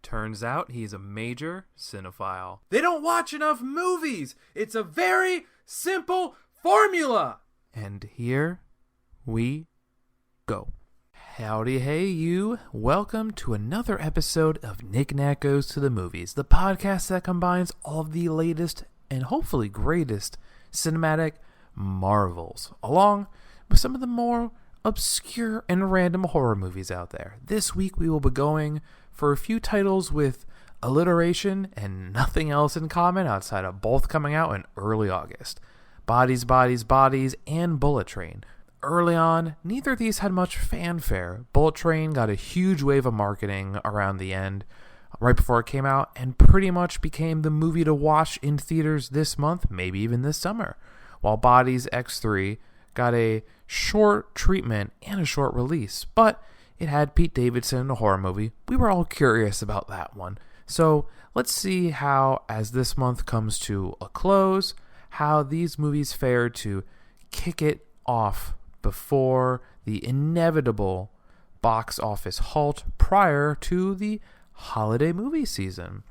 Turns out he's a major cinephile. They don't watch enough movies! It's a very simple formula! And here we go. Howdy hey you. Welcome to another episode of Nick Nat Goes to the Movies, the podcast that combines all of the latest and hopefully greatest cinematic marvels, along with some of the more obscure and random horror movies out there. This week we will be going for a few titles with alliteration and nothing else in common outside of both coming out in early August. Bodies, Bodies, Bodies, and Bullet Train. Early on, neither of these had much fanfare. Bullet Train got a huge wave of marketing around the end, right before it came out, and pretty much became the movie to watch in theaters this month, maybe even this summer. While Bodies X3 got a short treatment and a short release, but it had Pete Davidson in a horror movie. We were all curious about that one. So let's see how, as this month comes to a close, how these movies fare to kick it off before the inevitable box office halt prior to the holiday movie season.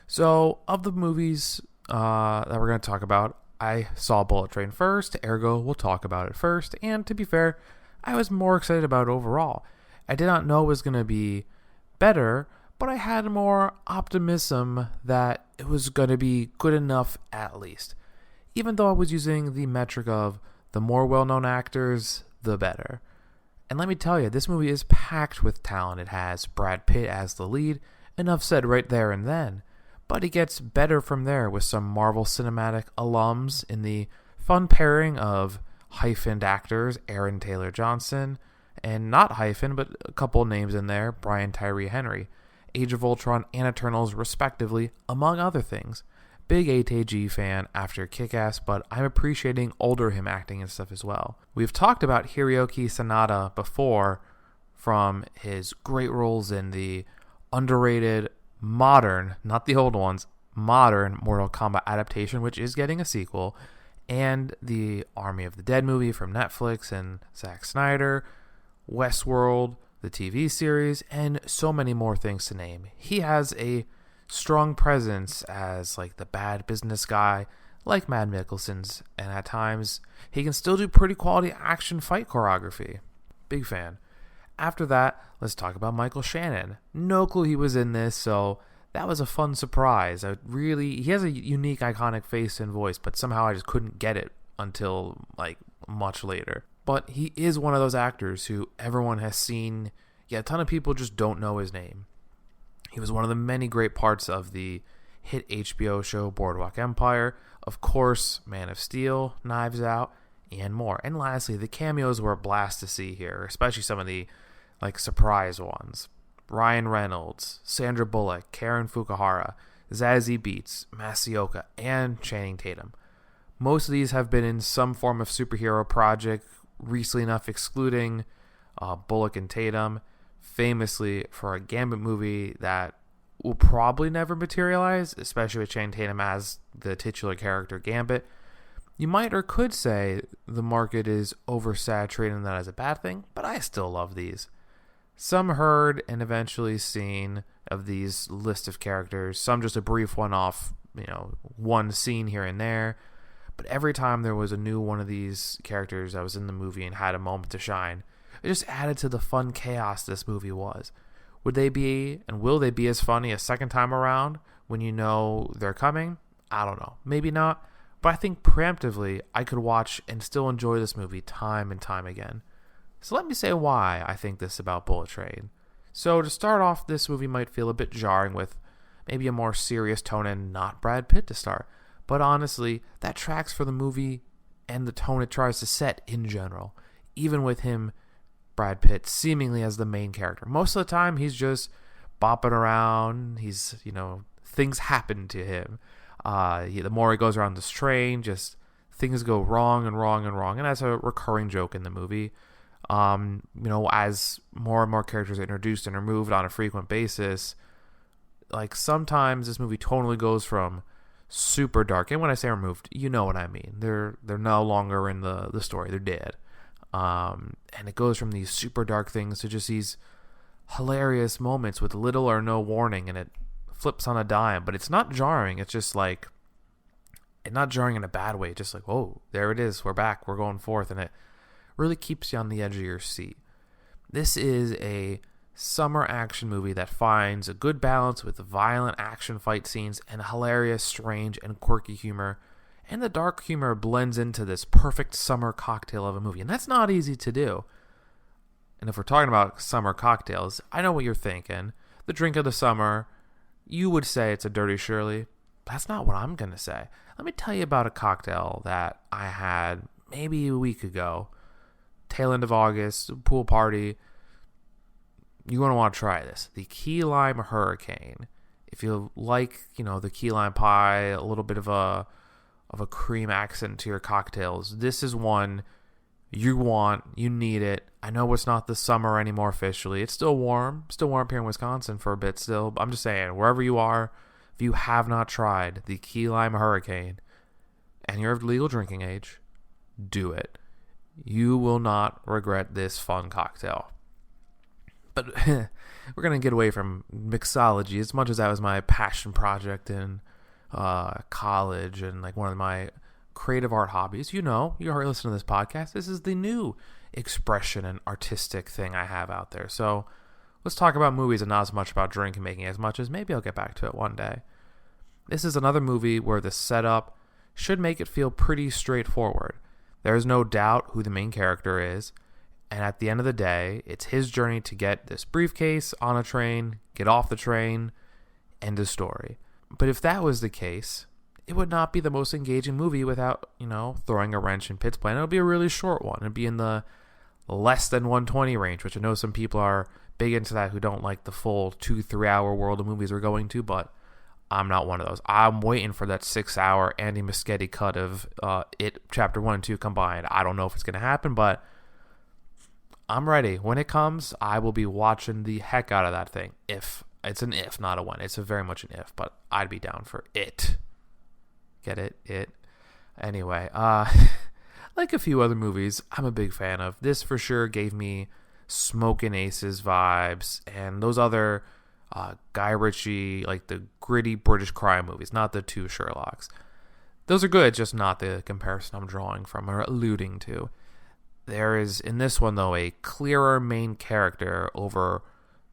So, of the movies that we're going to talk about, I saw Bullet Train first, ergo we'll talk about it first, and to be fair, I was more excited about it overall. I did not know it was going to be better, but I had more optimism that it was going to be good enough at least. Even though I was using the metric of the more well-known actors, the better. And let me tell you, this movie is packed with talent. It has Brad Pitt as the lead, enough said right there and then. But it gets better from there with some Marvel Cinematic alums in the fun pairing of hyphened actors, Aaron Taylor Johnson, and not hyphen, but a couple names in there, Brian Tyree Henry, Age of Ultron and Eternals respectively, among other things. Big ATG fan after Kick-Ass, but I'm appreciating older him acting and stuff as well. We've talked about Hiroyuki Sanada before from his great roles in the underrated modern, not the old ones, modern Mortal Kombat adaptation, which is getting a sequel, and the Army of the Dead movie from Netflix and Zack Snyder, Westworld, the TV series, and so many more things to name. He has a strong presence as like the bad business guy, like Mads Mikkelsen's, and at times he can still do pretty quality action fight choreography. Big fan. After that, let's talk about Michael Shannon. No clue he was in this, so that was a fun surprise. He has a unique, iconic face and voice, but somehow I just couldn't get it until like much later. But he is one of those actors who everyone has seen, yet a ton of people just don't know his name. He was one of the many great parts of the hit HBO show Boardwalk Empire, of course, Man of Steel, Knives Out, and more. And lastly, the cameos were a blast to see here, especially some of the surprise ones. Ryan Reynolds, Sandra Bullock, Karen Fukuhara, Zazie Beetz, Masioka, and Channing Tatum. Most of these have been in some form of superhero project, recently enough excluding Bullock and Tatum, famously for a Gambit movie that will probably never materialize, especially with Channing Tatum as the titular character Gambit. You might or could say the market is oversaturated and that is a bad thing, but I still love these. Some heard and eventually seen of these list of characters, some just a brief one-off, one scene here and there. But every time there was a new one of these characters that was in the movie and had a moment to shine, it just added to the fun chaos this movie was. Would they be, and will they be as funny a second time around when you know they're coming? I don't know. Maybe not. But I think preemptively, I could watch and still enjoy this movie time and time again. So let me say why I think this about Bullet Train. So to start off, this movie might feel a bit jarring with maybe a more serious tone and not Brad Pitt to start. But honestly, that tracks for the movie and the tone it tries to set in general. Even with him, Brad Pitt, seemingly as the main character. Most of the time, he's just bopping around. He's, things happen to him. The more he goes around this train, just things go wrong and wrong and wrong. And that's a recurring joke in the movie. As more and more characters are introduced and removed on a frequent basis, sometimes this movie totally goes from super dark, and when I say removed, you know what I mean. They're no longer in the story. They're dead. And it goes from these super dark things to just these hilarious moments with little or no warning, and it flips on a dime. But it's not jarring. It's just like, it's not jarring in a bad way. Just like, whoa, there it is. We're back. We're going forth. And it really keeps you on the edge of your seat. This is a summer action movie that finds a good balance with violent action fight scenes and hilarious, strange, and quirky humor. And the dark humor blends into this perfect summer cocktail of a movie. And that's not easy to do. And if we're talking about summer cocktails, I know what you're thinking. The drink of the summer, you would say it's a Dirty Shirley. That's not what I'm going to say. Let me tell you about a cocktail that I had maybe a week ago. Tail end of August, pool party. You're going to want to try this. The Key Lime Hurricane. If you like, the key lime pie, a little bit of a cream accent to your cocktails, this is one you want. You need it. I know it's not the summer anymore officially. It's still warm. Still warm here in Wisconsin for a bit still. I'm just saying, wherever you are, if you have not tried the Key Lime Hurricane and you're of legal drinking age, do it. You will not regret this fun cocktail. But we're going to get away from mixology, as much as that was my passion project in college and like one of my creative art hobbies. You already listen to this podcast. This is the new expression and artistic thing I have out there. So let's talk about movies and not as much about drink making, as much as maybe I'll get back to it one day. This is another movie where the setup should make it feel pretty straightforward. There is no doubt who the main character is, and at the end of the day, it's his journey to get this briefcase on a train, get off the train, end of story. But if that was the case, it would not be the most engaging movie without, throwing a wrench in Pitt's plan. It'll be a really short one. It'd be in the less than 120 range, which I know some people are big into that who don't like the full 2-3 hour world of movies we're going to, but I'm not one of those. I'm waiting for that 6-hour Andy Muschietti cut of It Chapter 1 and 2 combined. I don't know if it's going to happen, but I'm ready. When it comes, I will be watching the heck out of that thing. If. It's an if, not a when. It's a very much an if, but I'd be down for it. Get it? It. Anyway, like a few other movies I'm a big fan of, this for sure gave me Smokin' Aces vibes, and those other Guy Ritchie, like the gritty British crime movies, not the two Sherlocks. Those are good, just not the comparison I'm drawing from or alluding to. There is, in this one though, a clearer main character over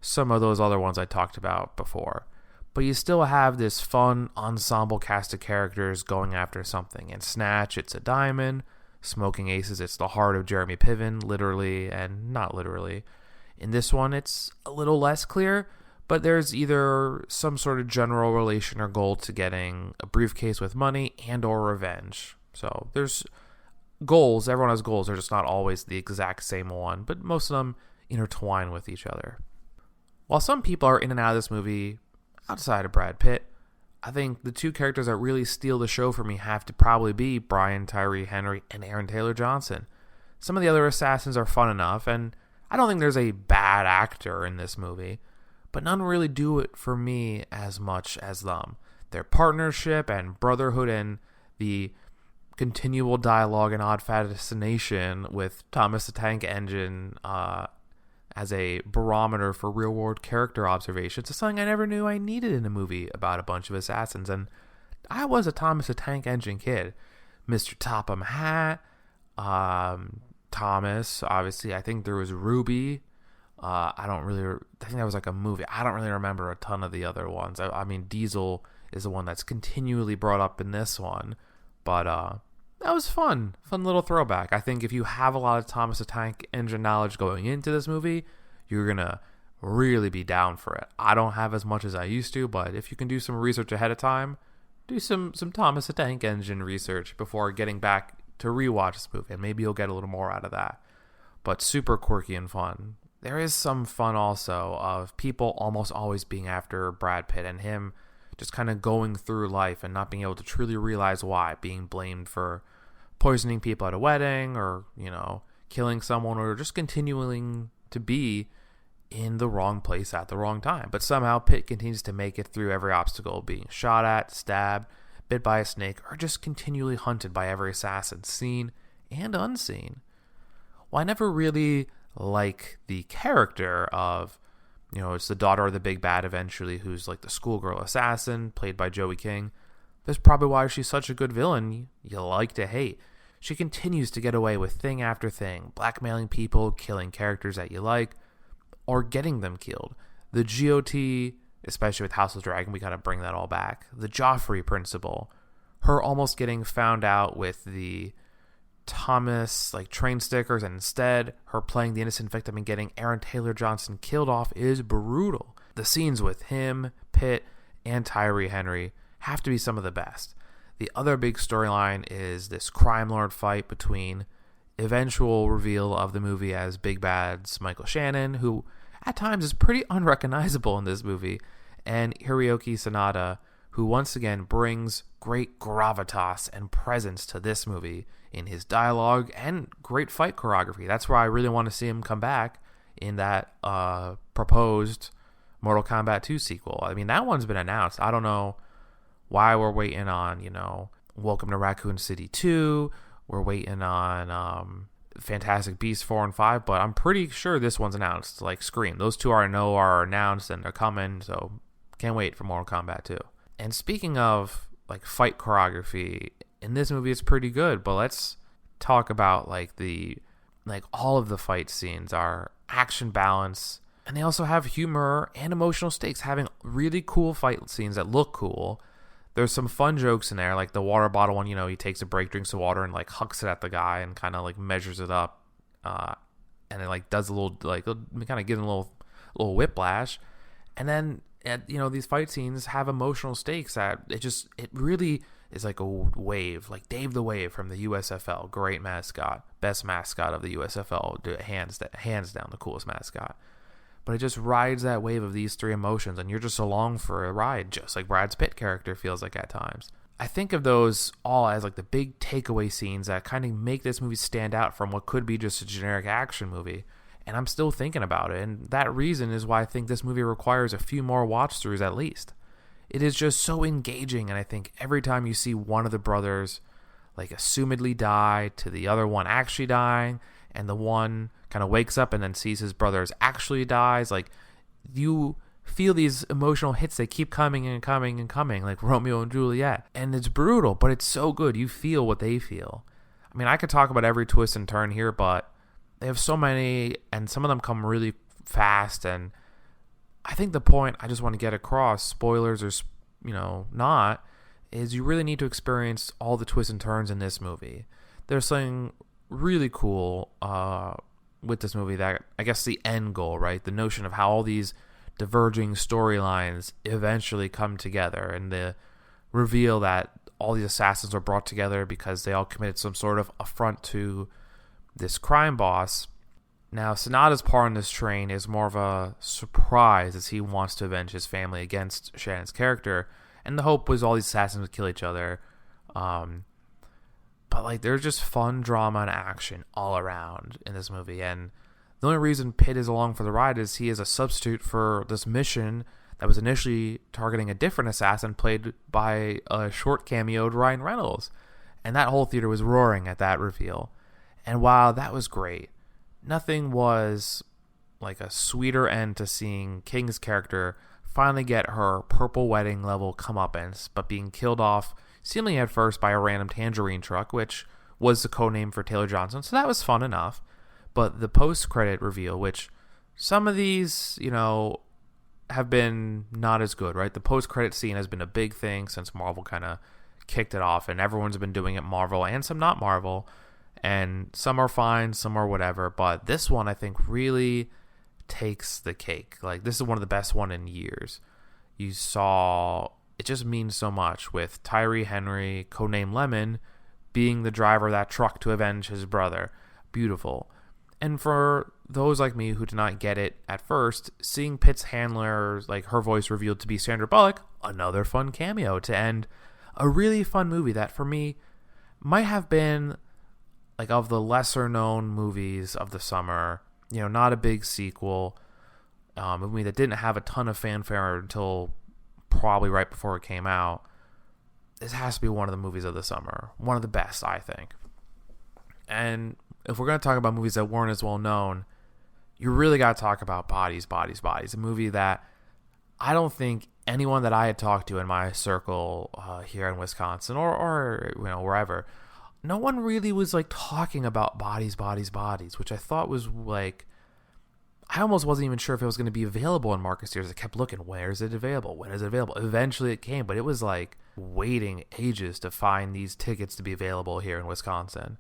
some of those other ones I talked about before. But you still have this fun ensemble cast of characters going after something. In Snatch, it's a diamond. Smoking Aces, it's the heart of Jeremy Piven, literally and not literally. In this one, it's a little less clear, but there's either some sort of general relation or goal to getting a briefcase with money and or revenge. So there's goals. Everyone has goals. They're just not always the exact same one, but most of them intertwine with each other. While some people are in and out of this movie outside of Brad Pitt, I think the two characters that really steal the show for me have to probably be Brian Tyree Henry and Aaron Taylor Johnson. Some of the other assassins are fun enough, and I don't think there's a bad actor in this movie, but none really do it for me as much as them. Their partnership and brotherhood and the continual dialogue and odd fascination with Thomas the Tank Engine as a barometer for real-world character observations is something I never knew I needed in a movie about a bunch of assassins. And I was a Thomas the Tank Engine kid. Mr. Topham Hatt, Thomas, obviously. I think there was Ruby. I think that was like a movie. I don't really remember a ton of the other ones. I mean, Diesel is the one that's continually brought up in this one. But that was fun. Fun little throwback. I think if you have a lot of Thomas the Tank Engine knowledge going into this movie, you're going to really be down for it. I don't have as much as I used to, but if you can do some research ahead of time, do some Thomas the Tank Engine research before getting back to rewatch this movie, and maybe you'll get a little more out of that. But super quirky and fun. There is some fun also of people almost always being after Brad Pitt and him just kind of going through life and not being able to truly realize why, being blamed for poisoning people at a wedding or, killing someone, or just continuing to be in the wrong place at the wrong time. But somehow Pitt continues to make it through every obstacle, being shot at, stabbed, bit by a snake, or just continually hunted by every assassin, seen and unseen. Well, I never really like the character of You know, it's the daughter of the big bad eventually, who's like the schoolgirl assassin, played by Joey King. That's probably why she's such a good villain you like to hate. She continues to get away with thing after thing, blackmailing people, killing characters that you like, or getting them killed. The GOT, especially with House of Dragon, we gotta bring that all back. The Joffrey principle. Her almost getting found out with the Thomas train stickers, and instead her playing the innocent victim and getting Aaron Taylor Johnson killed off is brutal. The scenes with him, Pitt, and Tyree Henry have to be some of the best. The other big storyline is this crime lord fight between eventual reveal of the movie as Big Bad's Michael Shannon, who at times is pretty unrecognizable in this movie, and Hiroyuki Sanada, who once again brings great gravitas and presence to this movie in his dialogue and great fight choreography. That's why I really want to see him come back in that proposed Mortal Kombat 2 sequel. I mean, that one's been announced. I don't know why we're waiting on, Welcome to Raccoon City 2. We're waiting on Fantastic Beasts 4 and 5, but I'm pretty sure this one's announced, like Scream. Those two are announced and they're coming, so can't wait for Mortal Kombat 2. And speaking of fight choreography, in this movie it's pretty good, but let's talk about all of the fight scenes are action balance, and they also have humor and emotional stakes, having really cool fight scenes that look cool. There's some fun jokes in there, like the water bottle one, he takes a break, drinks the water, and hucks it at the guy and kind of measures it up, and it does a little, kind of gives him a little whiplash. And then these fight scenes have emotional stakes that it really is like a wave, like Dave the Wave from the USFL, great mascot, best mascot of the USFL, hands down the coolest mascot. But it just rides that wave of these three emotions, and you're just along for a ride, just like Brad Pitt character feels like at times. I think of those all as the big takeaway scenes that kind of make this movie stand out from what could be just a generic action movie. And I'm still thinking about it, and that reason is why I think this movie requires a few more watch-throughs at least. It is just so engaging, and I think every time you see one of the brothers assumedly die to the other one actually dying, and the one kind of wakes up and then sees his brothers actually dies, you feel these emotional hits. They keep coming and coming and coming, like Romeo and Juliet. And it's brutal, but it's so good. You feel what they feel. I mean, I could talk about every twist and turn here, but they have so many, and some of them come really fast. And I think the point I just want to get across, spoilers or not, is you really need to experience all the twists and turns in this movie. There's something really cool with this movie that I guess the end goal, right? The notion of how all these diverging storylines eventually come together, and the reveal that all these assassins were brought together because they all committed some sort of affront to this crime boss. Now, Sanada's part on this train is more of a surprise, as he wants to avenge his family against Shannon's character, and the hope was all these assassins would kill each other. But there's just fun drama and action all around in this movie, and the only reason Pitt is along for the ride is he is a substitute for this mission that was initially targeting a different assassin played by a short cameoed Ryan Reynolds, and that whole theater was roaring at that reveal. And while that was great, nothing was like a sweeter end to seeing King's character finally get her purple wedding level comeuppance, but being killed off seemingly at first by a random tangerine truck, which was the codename for Taylor Johnson, so that was fun enough. But the post-credit reveal, which some of these, have been not as good, right? The post-credit scene has been a big thing since Marvel kind of kicked it off, and everyone's been doing it, Marvel and some not Marvel, and some are fine, some are whatever, but this one I think really takes the cake. This is one of the best one in years. You saw, it just means so much with Tyree Henry, codename Lemon, being the driver of that truck to avenge his brother. Beautiful. And for those like me who did not get it at first, seeing Pitt's handler, her voice revealed to be Sandra Bullock, another fun cameo to end a really fun movie that for me might have been of the lesser known movies of the summer, not a big sequel, a movie that didn't have a ton of fanfare until probably right before it came out. This has to be one of the movies of the summer, one of the best, I think. And if we're going to talk about movies that weren't as well known, you really got to talk about Bodies, Bodies, Bodies, a movie that I don't think anyone that I had talked to in my circle here in Wisconsin or wherever, no one really was like talking about Bodies, Bodies, Bodies, which I thought was like, I almost wasn't even sure if it was going to be available in Marcus Theaters. I kept looking, where is it available? When is it available? Eventually it came, but it was like waiting ages to find these tickets to be available here in Wisconsin.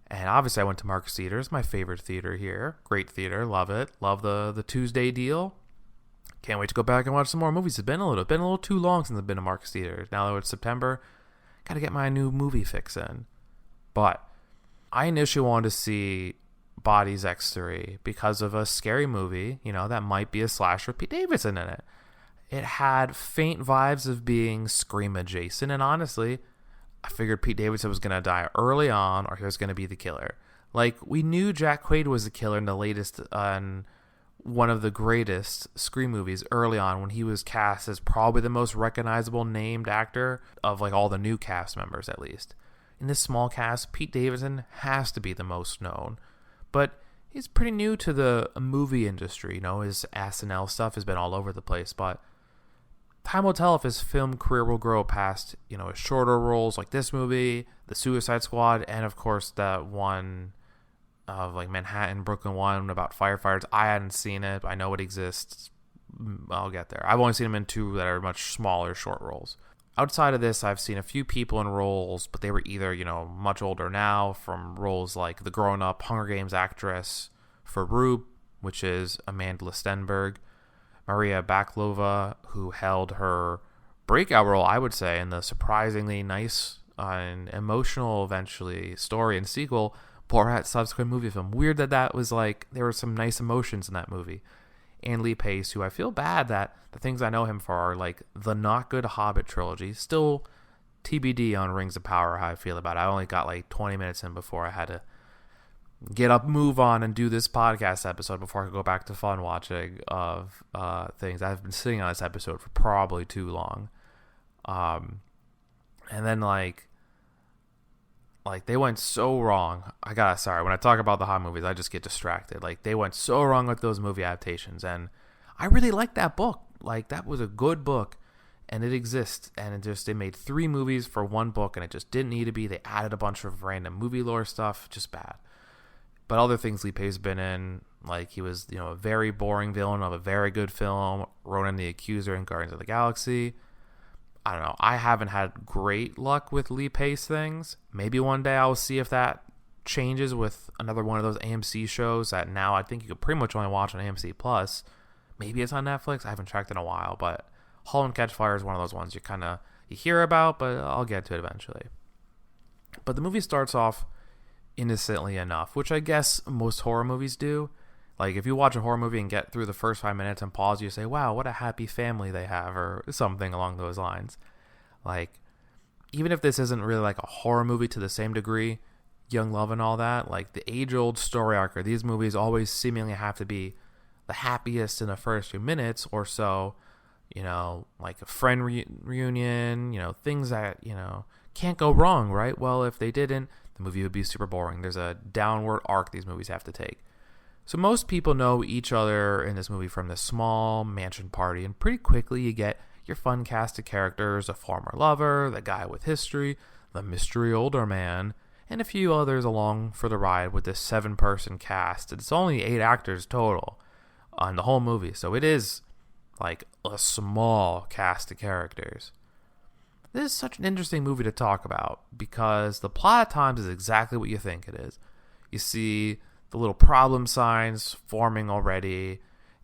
And obviously I went to Marcus Theaters, my favorite theater here. Great theater, love it. Love the Tuesday deal. Can't wait to go back and watch some more movies. It's been a little too long since I've been to Marcus Theaters. Now that it's September, got to get my new movie fix in. But I initially wanted to see Bodies X3 because of a scary movie, that might be a slasher with Pete Davidson in it. It had faint vibes of being Scream adjacent, and honestly, I figured Pete Davidson was going to die early on or he was going to be the killer. Like, we knew Jack Quaid was the killer in the latest, one of the greatest Scream movies early on when he was cast as probably the most recognizable named actor of like all the new cast members at least. In this small cast, Pete Davidson has to be the most known. But he's pretty new to the movie industry. His SNL stuff has been all over the place. But time will tell if his film career will grow past, his shorter roles like this movie, The Suicide Squad, and of course that one of like Manhattan, Brooklyn One about firefighters. I hadn't seen it. I know it exists. I'll get there. I've only seen him in two that are much smaller short roles. Outside of this, I've seen a few people in roles, but they were either, much older now, from roles like the grown-up Hunger Games actress for Rube, which is Amanda Stenberg, Maria Bakalova, who held her breakout role, I would say, in the surprisingly nice and emotional, eventually, story and sequel, Borat's subsequent movie film. Weird that was like, there were some nice emotions in that movie. And Lee Pace, who I feel bad that the things I know him for are like the not good Hobbit trilogy. Still TBD on Rings of Power, how I feel about it. I only got like 20 minutes in before I had to get up, move on, and do this podcast episode before I could go back to fun watching of things. I've been sitting on this episode for probably too long. And then like they went so wrong. When I talk about the hot movies, I just get distracted. Like, they went so wrong with those movie adaptations, and I really liked that book. Like, that was a good book, and it exists, and they made 3 movies for one book, and it just didn't need to be. They added a bunch of random movie lore stuff, just bad. But other things Lee Pace has been in, like he was, a very boring villain of a very good film, Ronan the Accuser in Guardians of the Galaxy. I don't know. I haven't had great luck with Lee Pace things. Maybe one day I'll see if that changes with another one of those AMC shows that now I think you could pretty much only watch on AMC Plus. Maybe it's on Netflix. I haven't tracked in a while, but *Halt and Catch Fire* is one of those ones you hear about, but I'll get to it eventually. But the movie starts off innocently enough, which I guess most horror movies do. Like, if you watch a horror movie and get through the first 5 minutes and pause, you say, wow, what a happy family they have, or something along those lines. Like, even if this isn't really like a horror movie to the same degree, Young Love and all that, like the age-old story arc, these movies always seemingly have to be the happiest in the first few minutes or so, like a friend reunion, things that, can't go wrong, right? Well, if they didn't, the movie would be super boring. There's a downward arc these movies have to take. So most people know each other in this movie from this small mansion party, and pretty quickly you get your fun cast of characters, a former lover, the guy with history, the mystery older man, and a few others along for the ride with this 7-person cast. It's only 8 actors total on the whole movie, so it is like a small cast of characters. This is such an interesting movie to talk about because the plot at times is exactly what you think it is. You see the little problem signs forming already.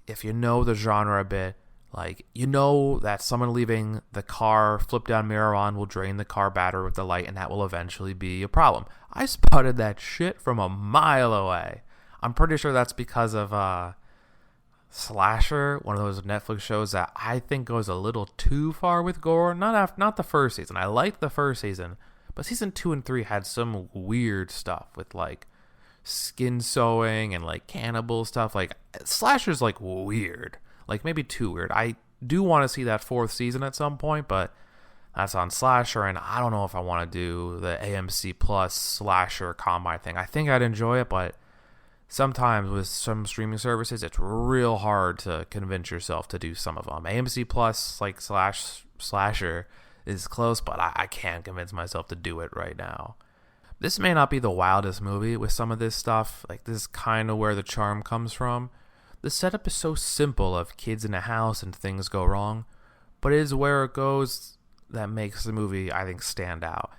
If you know the genre a bit, like, that someone leaving the car flip down mirror on will drain the car battery with the light, and that will eventually be a problem. I spotted that shit from a mile away. I'm pretty sure that's because of Slasher, one of those Netflix shows that I think goes a little too far with gore. Not the first season. I liked the first season, but season 2 and 3 had some weird stuff with like skin sewing and like cannibal stuff. Like, Slasher's like weird, like maybe too weird. I do want to see that 4th season at some point, but that's on Slasher, and I don't know if I want to do the AMC Plus Slasher Combine thing. I think I'd enjoy it, but sometimes with some streaming services, it's real hard to convince yourself to do some of them. AMC Plus, like Slasher, is close, but I can't convince myself to do it right now. This may not be the wildest movie with some of this stuff. Like, this is kind of where the charm comes from. The setup is so simple of kids in a house and things go wrong, but it is where it goes that makes the movie, I think, stand out.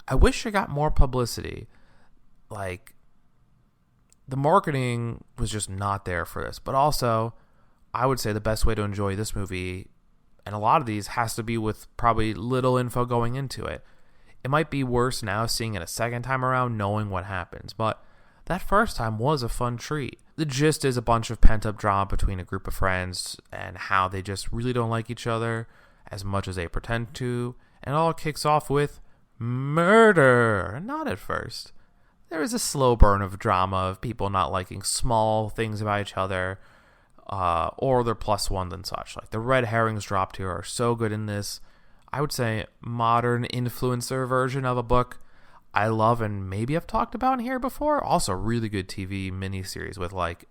I wish I got more publicity. Like, the marketing was just not there for this. But also, I would say the best way to enjoy this movie, and a lot of these, has to be with probably little info going into it. It might be worse now seeing it a second time around knowing what happens, but that first time was a fun treat. The gist is a bunch of pent-up drama between a group of friends and how they just really don't like each other as much as they pretend to, and it all kicks off with murder. Not at first. There is a slow burn of drama of people not liking small things about each other, or their plus ones and such. Like, the red herrings dropped here are so good in this. I would say modern influencer version of a book I love, and maybe I've talked about in here before. Also, really good TV miniseries with like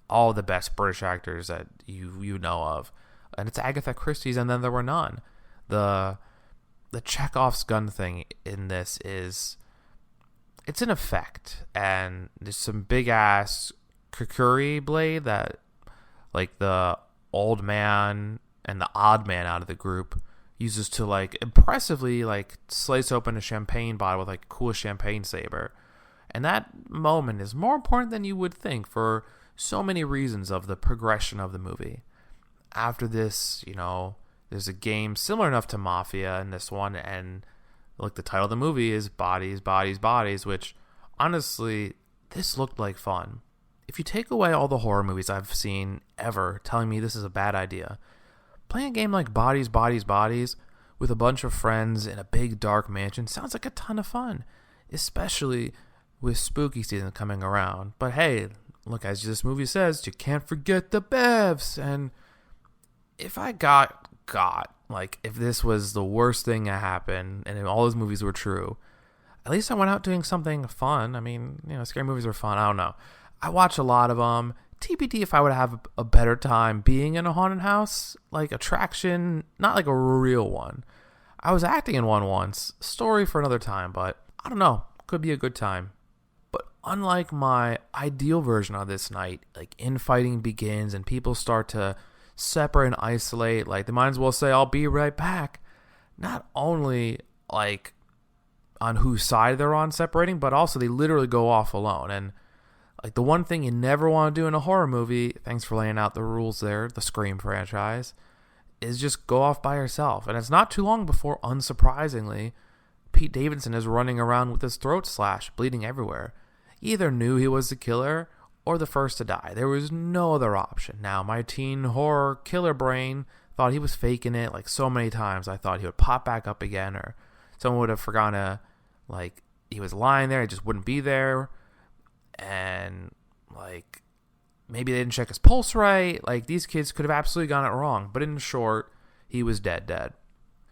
all the best British actors that you know of, and it's Agatha Christie's And Then There Were None. The Chekhov's gun thing in this is, it's an effect, and there's some big ass kukuri blade that like the old man and the odd man out of the group uses to like impressively like slice open a champagne bottle with like a cool champagne saber. And that moment is more important than you would think for so many reasons of the progression of the movie. After this, you know, there's a game similar enough to Mafia in this one, and like the title of the movie is Bodies, Bodies, Bodies, which honestly, this looked like fun. If you take away all the horror movies I've seen ever telling me this is a bad idea, playing a game like Bodies, Bodies, Bodies with a bunch of friends in a big dark mansion sounds like a ton of fun, especially with spooky season coming around. But hey, look, as this movie says, you can't forget the bevs. And if I got, like, if this was the worst thing that happened and if all those movies were true, at least I went out doing something fun. I mean, you know, scary movies are fun. I don't know. I watch a lot of them. TBD if I would have a better time being in a haunted house, like attraction, not like a real one. I was acting in one once, story for another time, but I don't know, could be a good time. But unlike my ideal version of this night, like infighting begins and people start to separate and isolate, like they might as well say, I'll be right back. Not only like on whose side they're on separating, but also they literally go off alone. And like the one thing you never want to do in a horror movie, thanks for laying out the rules there, the Scream franchise, is just go off by yourself. And it's not too long before, unsurprisingly, Pete Davidson is running around with his throat slashed, bleeding everywhere. He either knew he was the killer or the first to die. There was no other option. Now, my teen horror killer brain thought he was faking it. Like so many times I thought he would pop back up again, or someone would have forgotten to, like, he was lying there, he just wouldn't be there. And like maybe they didn't check his pulse right. Like, these kids could have absolutely gotten it wrong, but in short, he was dead.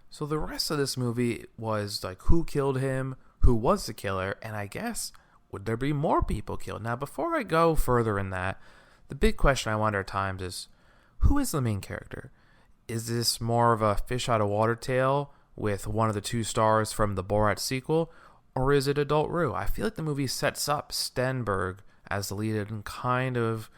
So the rest of this movie was like, who killed him, who was the killer, and I guess would there be more people killed? Now, before I go further in that, the big question I wonder at times is, who is the main character? Is this more of a fish out of water tale with one of the two stars from the Borat sequel, or is it Adult Rue? I feel like the movie sets up Stenberg as the lead and kind of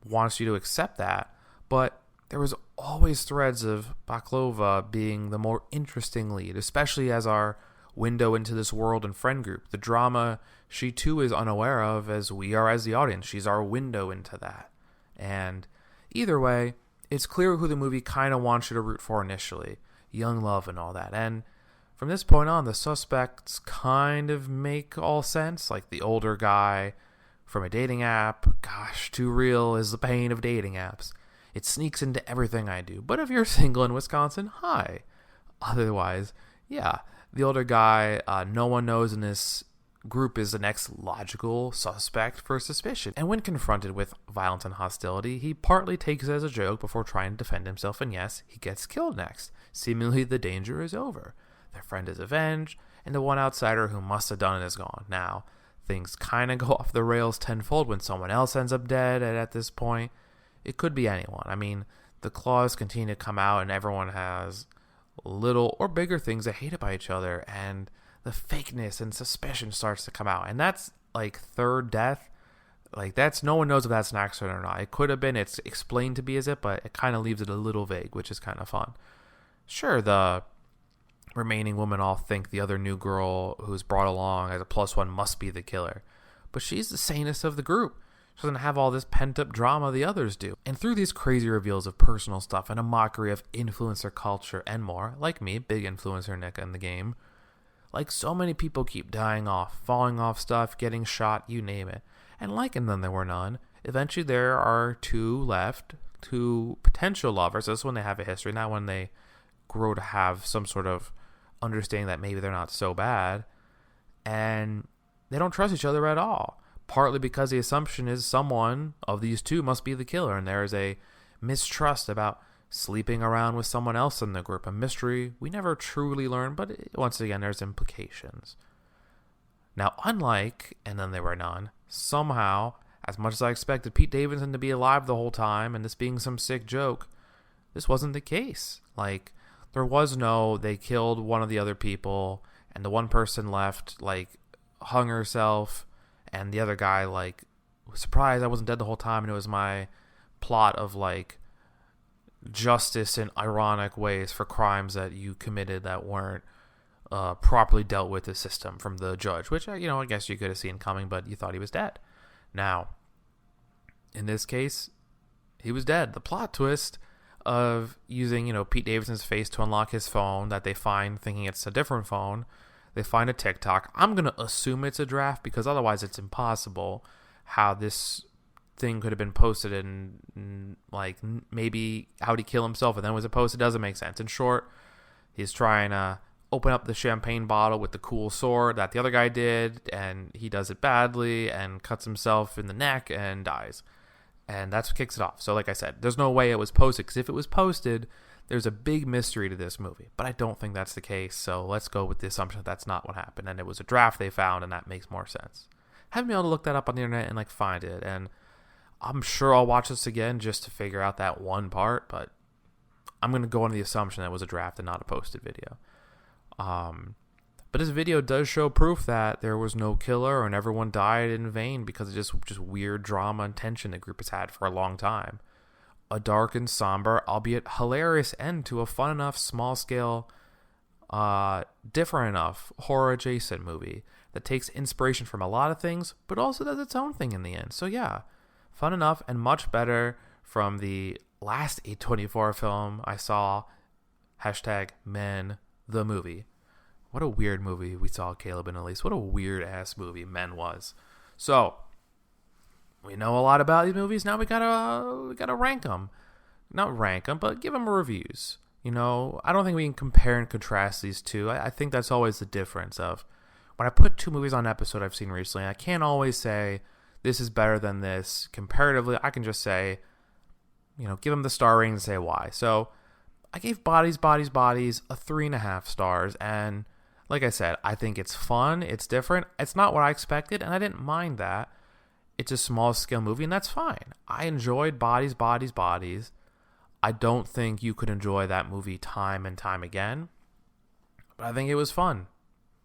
wants you to accept that. But there was always threads of Baklava being the more interesting lead, especially as our window into this world and friend group. The drama she too is unaware of, as we are as the audience. She's our window into that. And either way, it's clear who the movie kind of wants you to root for initially. Young love and all that. And from this point on, the suspects kind of make all sense. Like the older guy from a dating app. Gosh, too real is the pain of dating apps. It sneaks into everything I do. But if you're single in Wisconsin, hi. Otherwise, yeah, the older guy, no one knows in this group, is the next logical suspect for suspicion. And when confronted with violence and hostility, he partly takes it as a joke before trying to defend himself. And yes, he gets killed next. Seemingly the danger is over. Their friend is avenged, and the one outsider who must have done it is gone. Now, things kind of go off the rails tenfold when someone else ends up dead at this point. It could be anyone. I mean, the claws continue to come out and everyone has little or bigger things they hate about each other, and the fakeness and suspicion starts to come out. And that's like third death. Like, that's, no one knows if that's an accident or not. It could have been, it's explained to be as it, but it kind of leaves it a little vague, which is kind of fun. Sure, the remaining women all think the other new girl who's brought along as a +1 must be the killer, but she's the sanest of the group. She doesn't have all this pent-up drama the others do. And through these crazy reveals of personal stuff and a mockery of influencer culture and more, like me, big influencer Nick in the game, like, so many people keep dying off, falling off stuff, getting shot, you name it. And like in Then There Were None, eventually there are two left, two potential lovers. This is when they have a history, not when they grow to have some sort of understanding that maybe they're not so bad, and they don't trust each other at all, partly because the assumption is someone of these two must be the killer, and there is a mistrust about sleeping around with someone else in the group, a mystery we never truly learn, but once again there's implications. Now, unlike And Then There Were None, somehow, as much as I expected Pete Davidson to be alive the whole time and this being some sick joke, this wasn't the case. Like, there was no, they killed one of the other people, and the one person left, like, hung herself, and the other guy, like, was surprised I wasn't dead the whole time, and it was my plot of, like, justice in ironic ways for crimes that you committed that weren't properly dealt with the system from the judge, which, I guess you could have seen coming, but you thought he was dead. Now, in this case, he was dead. The plot twist of using, Pete Davidson's face to unlock his phone that they find, thinking it's a different phone. They find a TikTok. I'm going to assume it's a draft because otherwise it's impossible how this thing could have been posted and, like, maybe how'd he kill himself and then was it posted? Doesn't make sense. In short, he's trying to open up the champagne bottle with the cool sword that the other guy did, and he does it badly and cuts himself in the neck and dies. And that's what kicks it off. So like I said, there's no way it was posted, because if it was posted, there's a big mystery to this movie. But I don't think that's the case, so let's go with the assumption that that's not what happened, and it was a draft they found, and that makes more sense. Haven't been able to look that up on the internet and, like, find it, and I'm sure I'll watch this again just to figure out that one part, but I'm going to go on the assumption that it was a draft and not a posted video. But this video does show proof that there was no killer and everyone died in vain because of just weird drama and tension the group has had for a long time. A dark and somber, albeit hilarious end to a fun enough, small-scale, different enough, horror-adjacent movie that takes inspiration from a lot of things, but also does its own thing in the end. So yeah, fun enough and much better from the last A24 film I saw, #Men, the movie. What a weird movie we saw, Caleb and Elise. What a weird-ass movie Men was. So, we know a lot about these movies. Now we gotta rank them. Not rank them, but give them reviews. I don't think we can compare and contrast these two. I think that's always the difference of when I put two movies on an episode I've seen recently, I can't always say this is better than this. Comparatively, I can just say, give them the star rating and say why. So, I gave Bodies a 3.5 stars, and like I said, I think it's fun, it's different, it's not what I expected, and I didn't mind that. It's a small-scale movie, and that's fine. I enjoyed Bodies. I don't think you could enjoy that movie time and time again, but I think it was fun.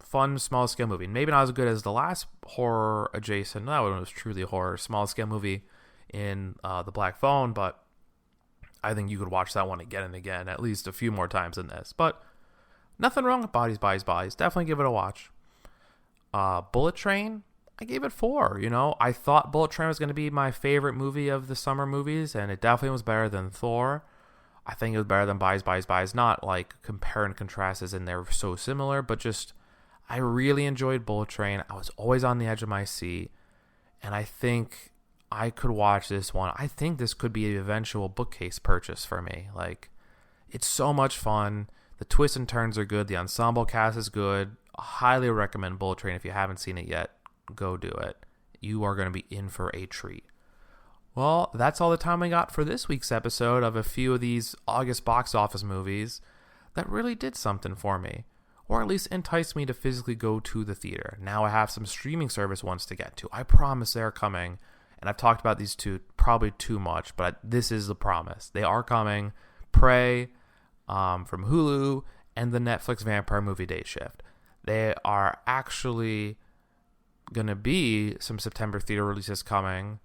Fun, small-scale movie. Maybe not as good as the last horror-adjacent, that one was truly a horror, small-scale movie in The Black Phone, but I think you could watch that one again and again, at least a few more times than this. But nothing wrong with Bodies. Definitely give it a watch. Bullet Train, I gave it 4. I thought Bullet Train was going to be my favorite movie of the summer movies, and it definitely was better than Thor. I think it was better than Bodies. Not like compare and contrast as in they're so similar, but just I really enjoyed Bullet Train. I was always on the edge of my seat, and I think I could watch this one. I think this could be an eventual bookcase purchase for me. Like, it's so much fun. The twists and turns are good. The ensemble cast is good. I highly recommend Bullet Train. If you haven't seen it yet, go do it. You are going to be in for a treat. Well, that's all the time we got for this week's episode of a few of these August box office movies that really did something for me. or at least entice me to physically go to the theater. Now I have some streaming service ones to get to. I promise they're coming, and I've talked about these two probably too much, but this is the promise. They are coming. Prey from Hulu and the Netflix Vampire movie Day Shift. They are actually going to be some September theater releases coming.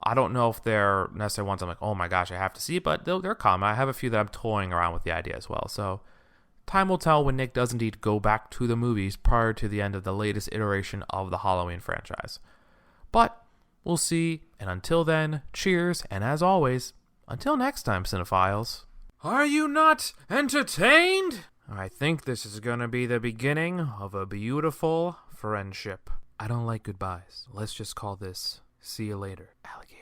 I don't know if they're necessarily ones I'm like, oh my gosh, I have to see, but they're coming. I have a few that I'm toying around with the idea as well. So time will tell when Nick does indeed go back to the movies prior to the end of the latest iteration of the Halloween franchise. But we'll see, and until then, cheers, and as always, until next time, cinephiles. Are you not entertained? I think this is going to be the beginning of a beautiful friendship. I don't like goodbyes. Let's just call this see you later, alligator.